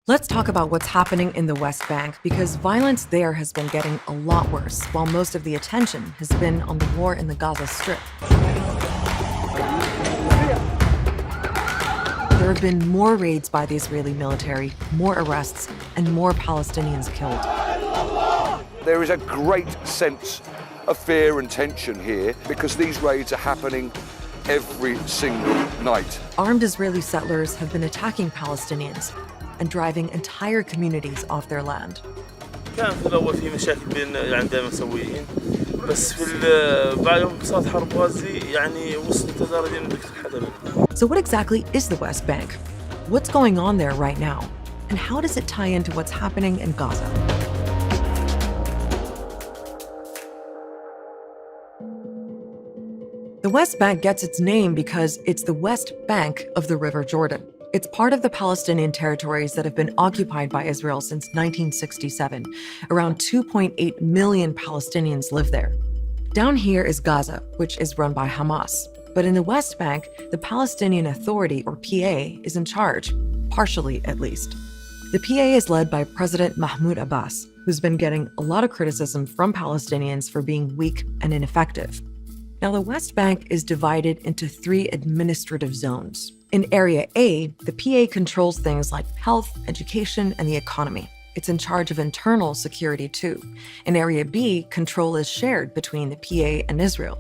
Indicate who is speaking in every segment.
Speaker 1: Let's talk about what's happening in the West Bank because violence there has been getting a lot worse, while most of the attention has been on the war in the Gaza Strip. There have been more raids by the Israeli military, more arrests, and more Palestinians killed.
Speaker 2: There is a great sense of fear and tension here because these raids are happening every single night.
Speaker 1: Armed Israeli settlers have been attacking Palestinians and driving entire communities off their land.
Speaker 3: كان في الأول في مشاكل بين دائما سويين بس بعد يوم صارت حرب غزة وصلت لدرجة إنك تنحدر.
Speaker 1: So what exactly is the West Bank? What's going on there right now? And how does it tie into what's happening in Gaza? The West Bank gets its name because it's the west bank of the River Jordan. It's part of the Palestinian territories that have been occupied by Israel since 1967. Around 2.8 million Palestinians live there. Down here is Gaza, which is run by Hamas. But in the West Bank, the Palestinian Authority, or PA, is in charge, partially at least. The PA is led by President Mahmoud Abbas, who's been getting a lot of criticism from Palestinians for being weak and ineffective. Now, the West Bank is divided into 3 administrative zones. In Area A, the PA controls things like health, education, and the economy. It's in charge of internal security too. In Area B, control is shared between the PA and Israel.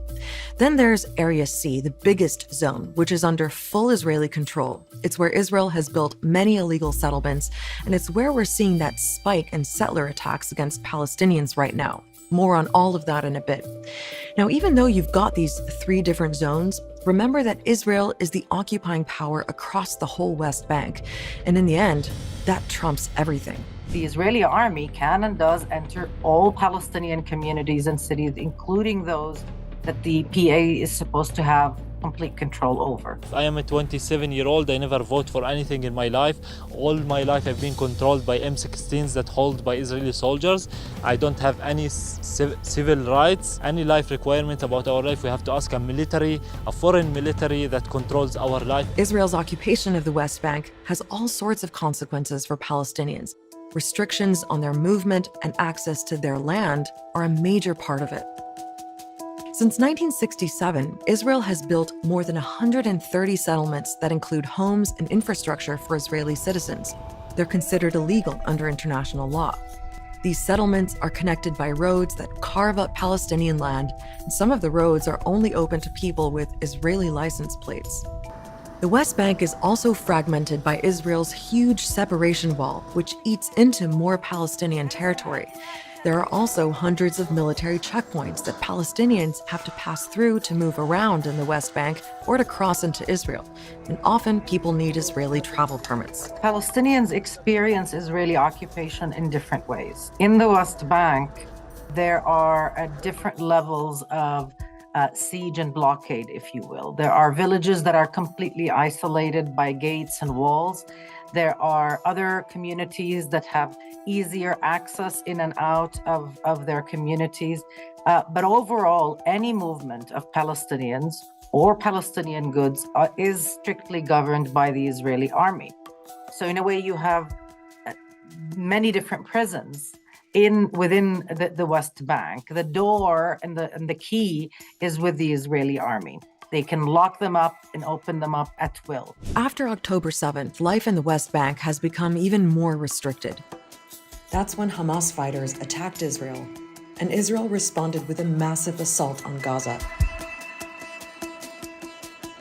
Speaker 1: Then there's Area C, the biggest zone, which is under full Israeli control. It's where Israel has built many illegal settlements, and it's where we're seeing that spike in settler attacks against Palestinians right now. More on all of that in a bit. Now, even though you've got these 3 different zones, remember that Israel is the occupying power across the whole West Bank. And in the end, that trumps everything.
Speaker 4: The Israeli army can and does enter all Palestinian communities and cities, including those that the PA is supposed to have complete control over.
Speaker 5: I am a 27-year-old. I never voted for anything in my life. All my life I've been controlled by M16s that hold by Israeli soldiers. I don't have any civil rights, any life requirement about our life. We have to ask a foreign military that controls our life.
Speaker 1: Israel's occupation of the West Bank has all sorts of consequences for Palestinians. Restrictions on their movement and access to their land are a major part of it. Since 1967, Israel has built more than 130 settlements that include homes and infrastructure for Israeli citizens. They're considered illegal under international law. These settlements are connected by roads that carve up Palestinian land, and some of the roads are only open to people with Israeli license plates. The West Bank is also fragmented by Israel's huge separation wall, which eats into more Palestinian territory. There are also hundreds of military checkpoints that Palestinians have to pass through to move around in the West Bank or to cross into Israel. And often people need Israeli travel permits.
Speaker 4: Palestinians experience Israeli occupation in different ways. In the West Bank, there are different levels of siege and blockade, if you will. There are villages that are completely isolated by gates and walls. There are other communities that have easier access in and out of their communities. But overall, any movement of Palestinians or Palestinian goods is strictly governed by the Israeli army. So in a way, you have many different prisons within the West Bank. The door and the key is with the Israeli army. They can lock them up and open them up at will.
Speaker 1: After October 7th, life in the West Bank has become even more restricted. That's when Hamas fighters attacked Israel, and Israel responded with a massive assault on Gaza.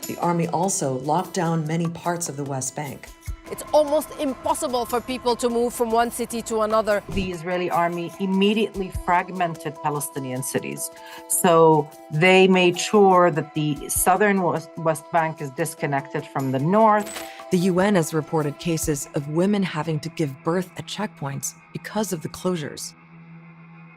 Speaker 1: The army also locked down many parts of the West Bank.
Speaker 6: It's almost impossible for people to move from one city to another.
Speaker 4: The Israeli army immediately fragmented Palestinian cities. So they made sure that the southern West Bank is disconnected from the north.
Speaker 1: The UN has reported cases of women having to give birth at checkpoints because of the closures.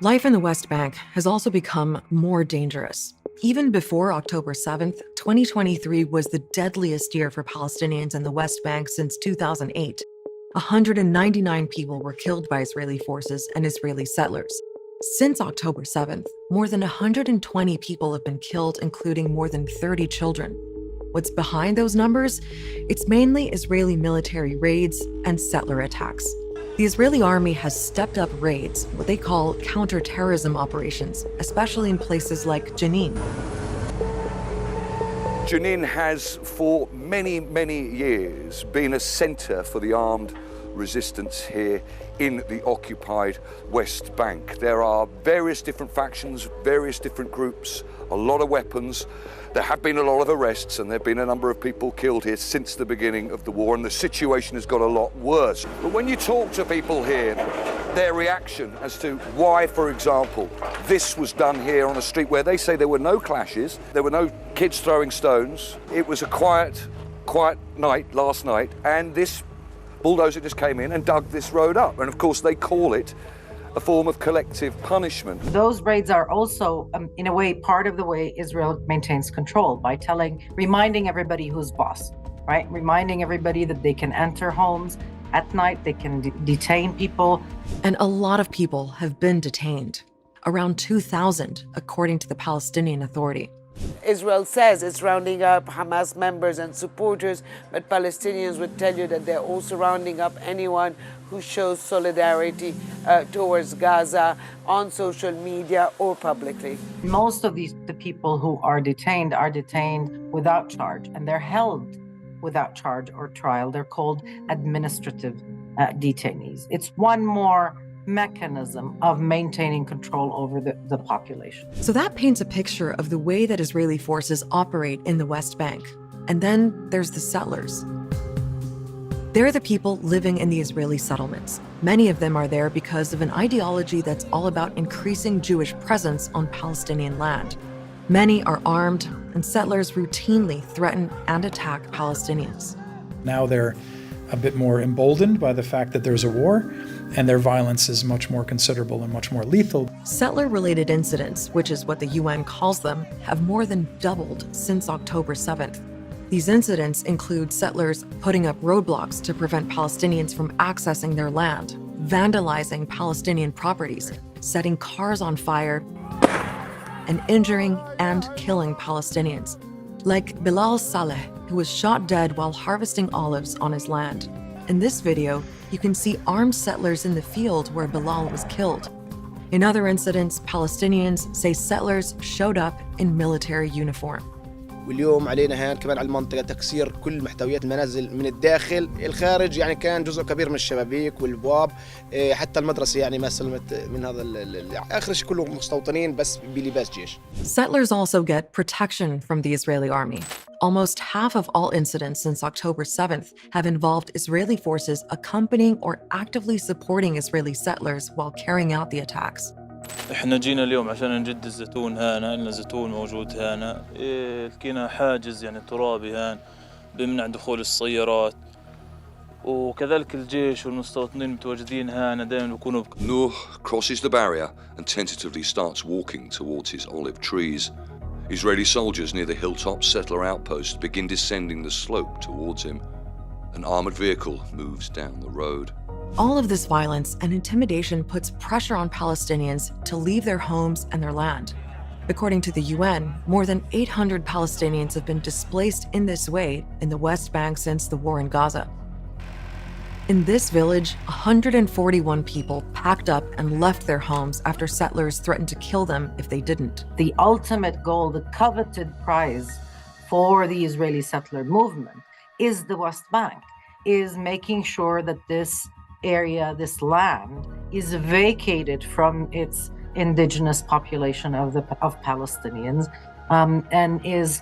Speaker 1: Life in the West Bank has also become more dangerous. Even before October 7th, 2023 was the deadliest year for Palestinians in the West Bank since 2008. 199 people were killed by Israeli forces and Israeli settlers. Since October 7th, more than 120 people have been killed, including more than 30 children. What's behind those numbers? It's mainly Israeli military raids and settler attacks. The Israeli army has stepped up raids, what they call counterterrorism operations, especially in places like Jenin.
Speaker 2: Jenin has for many, many years been a center for the armed resistance here in the occupied West Bank. There are various different factions, various different groups, a lot of weapons. There have been a lot of arrests and there have been a number of people killed here since the beginning of the war, and the situation has got a lot worse. But when you talk to people here, their reaction as to why, for example, this was done here on a street where they say there were no clashes, there were no kids throwing stones, it was a quiet night last night, and this bulldozer just came in and dug this road up. And of course they call it a form of collective punishment.
Speaker 4: Those raids are also, in a way, part of the way Israel maintains control by reminding everybody who's boss, right? Reminding everybody that they can enter homes at night, they can detain people.
Speaker 1: And a lot of people have been detained, around 2,000, according to the Palestinian Authority.
Speaker 7: Israel says it's rounding up Hamas members and supporters, but Palestinians would tell you that they're also rounding up anyone who shows solidarity towards Gaza on social media or publicly.
Speaker 4: Most of the people who are detained without charge, and they're held without charge or trial. They're called administrative detainees. It's one more mechanism of maintaining control over the population.
Speaker 1: So that paints a picture of the way that Israeli forces operate in the West Bank. And then there's the settlers. They're the people living in the Israeli settlements. Many of them are there because of an ideology that's all about increasing Jewish presence on Palestinian land. Many are armed, and settlers routinely threaten and attack Palestinians.
Speaker 8: Now they're a bit more emboldened by the fact that there's a war, and their violence is much more considerable and much more lethal.
Speaker 1: Settler-related incidents, which is what the UN calls them, have more than doubled since October 7th. These incidents include settlers putting up roadblocks to prevent Palestinians from accessing their land, vandalizing Palestinian properties, setting cars on fire, and injuring and killing Palestinians, like Bilal Saleh, who was shot dead while harvesting olives on his land. In this video, you can see armed settlers in the field where Bilal was killed. In other incidents, Palestinians say settlers showed up in military uniform.
Speaker 9: واليوم علينا هان كمان على المنطقة تكسير كل محتويات المنازل من الداخل. الخارج يعني كان جزء كبير من الشبابيك والبواب، حتى المدرسة يعني ما سلمت من هذا آخر شيء كله مستوطنين بس بلباس جيش.
Speaker 1: Settlers also get protection from the Israeli army. Almost half of all incidents since October 7th have involved Israeli forces accompanying or actively supporting Israeli settlers while carrying out the attacks.
Speaker 3: احنا جينا اليوم عشان نجد الزيتون هنا، لنا زيتون موجود هنا، لقينا حاجز يعني ترابي هان بيمنع دخول السيارات، وكذلك الجيش والمستوطنين متواجدين هنا دائما بيكونوا.
Speaker 2: Noor crosses the barrier and tentatively starts walking towards his olive trees. Israeli soldiers near the hilltop settler outpost begin descending the slope towards him. An armored vehicle moves down the road.
Speaker 1: All of this violence and intimidation puts pressure on Palestinians to leave their homes and their land. According to the UN, more than 800 Palestinians have been displaced in this way in the West Bank since the war in Gaza. In this village, 141 people packed up and left their homes after settlers threatened to kill them if they didn't.
Speaker 4: The ultimate goal, the coveted prize for the Israeli settler movement is the West Bank, is making sure that this area, this land, is vacated from its indigenous population of Palestinians and is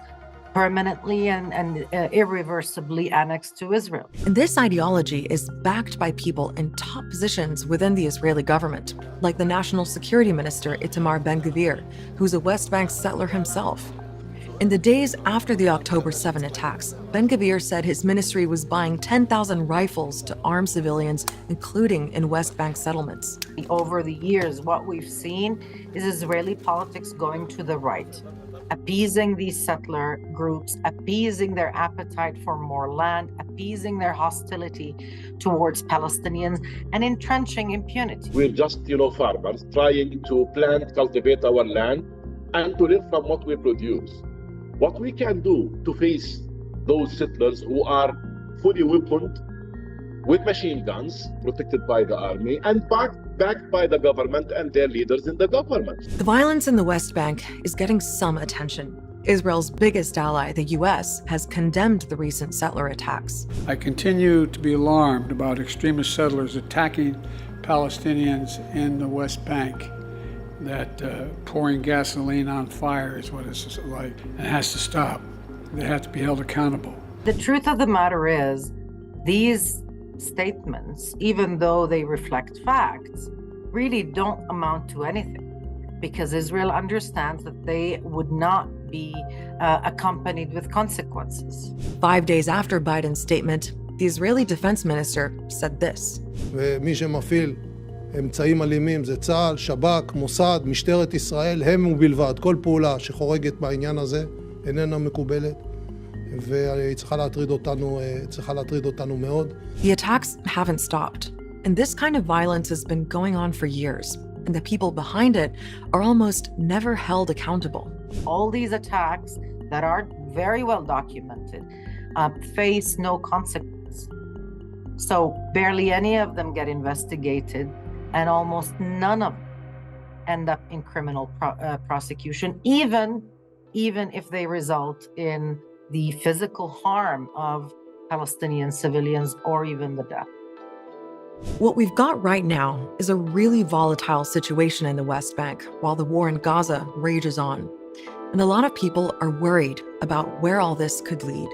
Speaker 4: permanently and irreversibly annexed to Israel.
Speaker 1: And this ideology is backed by people in top positions within the Israeli government, like the National Security Minister Itamar Ben-Gvir, who's a West Bank settler himself. In the days after the October 7 attacks, Ben-Gvir said his ministry was buying 10,000 rifles to arm civilians, including in West Bank settlements.
Speaker 4: Over the years, what we've seen is Israeli politics going to the right, appeasing these settler groups, appeasing their appetite for more land, appeasing their hostility towards Palestinians, and entrenching impunity.
Speaker 10: We're just, farmers trying to plant, cultivate our land, and to live from what we produce. What we can do to face those settlers who are fully weaponed with machine guns, protected by the army, and backed by the government and their leaders in the government.
Speaker 1: The violence in the West Bank is getting some attention. Israel's biggest ally, the US, has condemned the recent settler attacks.
Speaker 11: I continue to be alarmed about extremist settlers attacking Palestinians in the West Bank. That pouring gasoline on fire is what it's like. It has to stop. They have to be held accountable.
Speaker 4: The truth of the matter is, these statements, even though they reflect facts, really don't amount to anything, because Israel understands that they would not be accompanied with consequences.
Speaker 1: 5 days after Biden's statement, the Israeli defense minister said this.
Speaker 12: ומי שמפעיל אמצעים אלימים זה צה"ל, שב"כ, מוסד, משטרת ישראל, הם ובלבד. כל פעולה שחורגת בעניין הזה איננה מקובלת, והיא צריכה להטריד אותנו מאוד.
Speaker 1: The attacks haven't stopped, and this kind of violence has been going on for years, and the people behind it are almost never held accountable.
Speaker 4: All these attacks that are very well documented face no consequence. So barely any of them get investigated, and almost none of them end up in criminal prosecution, even if they result in the physical harm of Palestinian civilians or even the death.
Speaker 1: What we've got right now is a really volatile situation in the West Bank while the war in Gaza rages on. And a lot of people are worried about where all this could lead.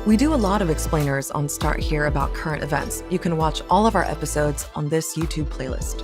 Speaker 1: We do a lot of explainers on Start Here about current events. You can watch all of our episodes on this YouTube playlist.